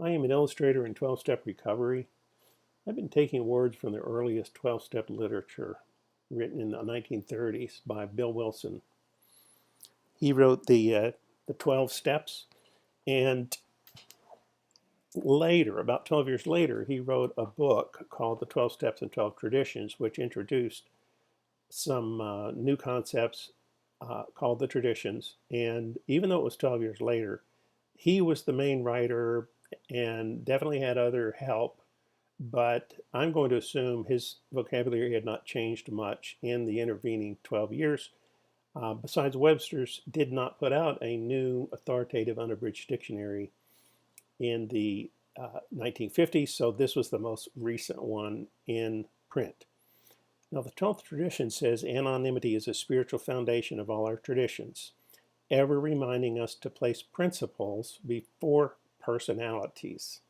I am an illustrator in 12-step recovery. I've been taking words from the earliest 12-step literature written in the 1930s by Bill Wilson. He wrote the 12 steps, and later, about 12 years later, he wrote a book called The 12 Steps and 12 Traditions, which introduced some new concepts called the traditions. And even though it was 12 years later, he was the main writer and definitely had other help, but I'm going to assume his vocabulary had not changed much in the intervening 12 years. Besides, Webster's did not put out a new authoritative unabridged dictionary in the 1950s, so this was the most recent one in print. Now, the 12th tradition says anonymity is a spiritual foundation of all our traditions, ever reminding us to place principles before personalities.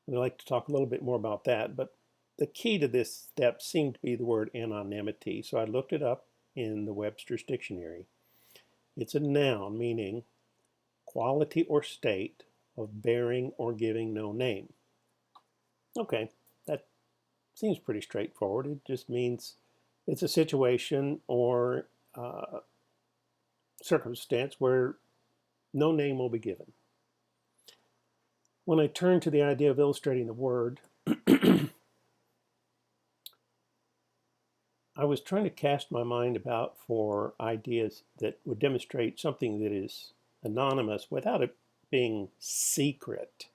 I'd like to talk a little bit more about that, but the key to this step seemed to be the word anonymity. So I looked it up in the Webster's dictionary. It's a noun meaning quality or state of bearing or giving no name. Okay, that seems pretty straightforward. It just means it's a situation or circumstance where no name will be given. When I turn to the idea of illustrating the word, I was trying to cast my mind about for ideas that would demonstrate something that is anonymous without it being secret.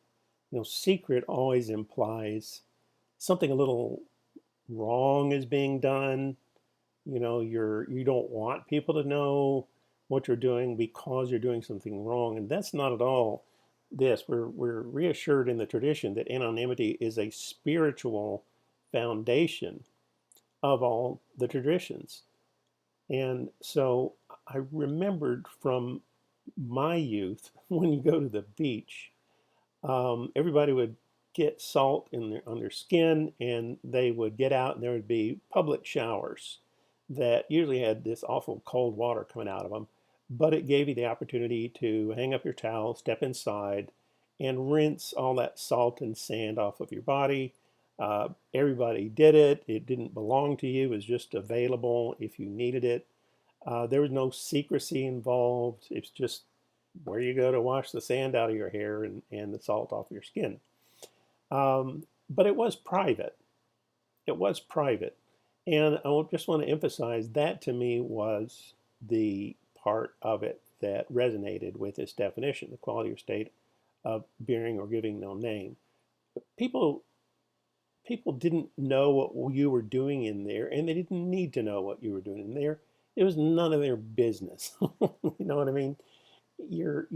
You know, secret always implies something a little wrong is being done. You know, you don't want people to know what you're doing because you're doing something wrong, and that's not at all this. We're reassured in the tradition that anonymity is a spiritual foundation of all the traditions. And so I remembered from my youth, when you go to the beach, everybody would get salt on their skin, and they would get out, and there would be public showers that usually had this awful cold water coming out of them, but it gave you the opportunity to hang up your towel, step inside, and rinse all that salt and sand off of your body. Everybody did it. It didn't belong to you. It was just available if you needed it. There was no secrecy involved. It's just where you go to wash the sand out of your hair and the salt off your skin. But it was private. It was private. And I just want to emphasize that to me was the part of it that resonated with this definition, the quality or state of bearing or giving no name. But people didn't know what you were doing in there, and they didn't need to know what you were doing in there. It was none of their business. You know what I mean? You're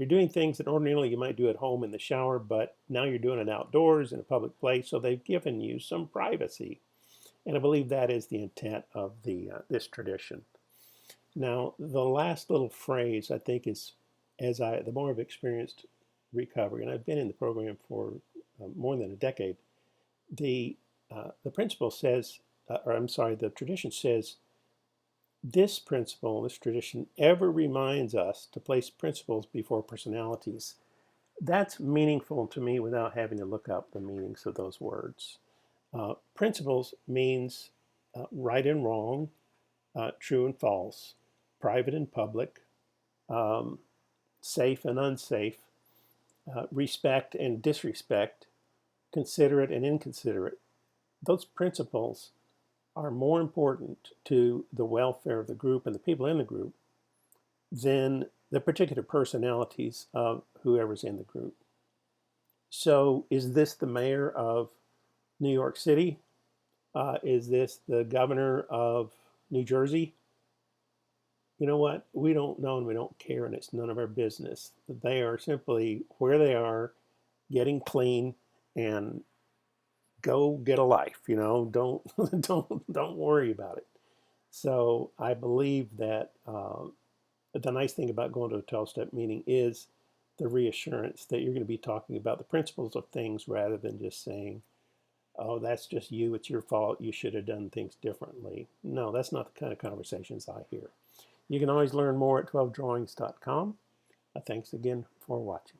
doing things that ordinarily you might do at home in the shower, but now you're doing it outdoors in a public place, so they've given you some privacy. And I believe that is the intent of this tradition. Now, the last little phrase I think is, the more I've experienced recovery, and I've been in the program for more than a decade, the principle says, the tradition says, this principle, this tradition, ever reminds us to place principles before personalities. That's meaningful to me without having to look up the meanings of those words. Principles means right and wrong, true and false, private and public, safe and unsafe, respect and disrespect, considerate and inconsiderate. Those principles are more important to the welfare of the group and the people in the group than the particular personalities of whoever's in the group. So is this the mayor of New York City? Is this the governor of New Jersey? You know what? We don't know and we don't care, and it's none of our business. They are simply where they are, getting clean, and go get a life. You know, don't don't worry about it. So I believe that the nice thing about going to a 12-step meeting is the reassurance that you're going to be talking about the principles of things rather than just saying, oh, that's just you, it's your fault, you should have done things differently. No, that's not the kind of conversations I hear. You can always learn more at 12drawings.com. Thanks again for watching.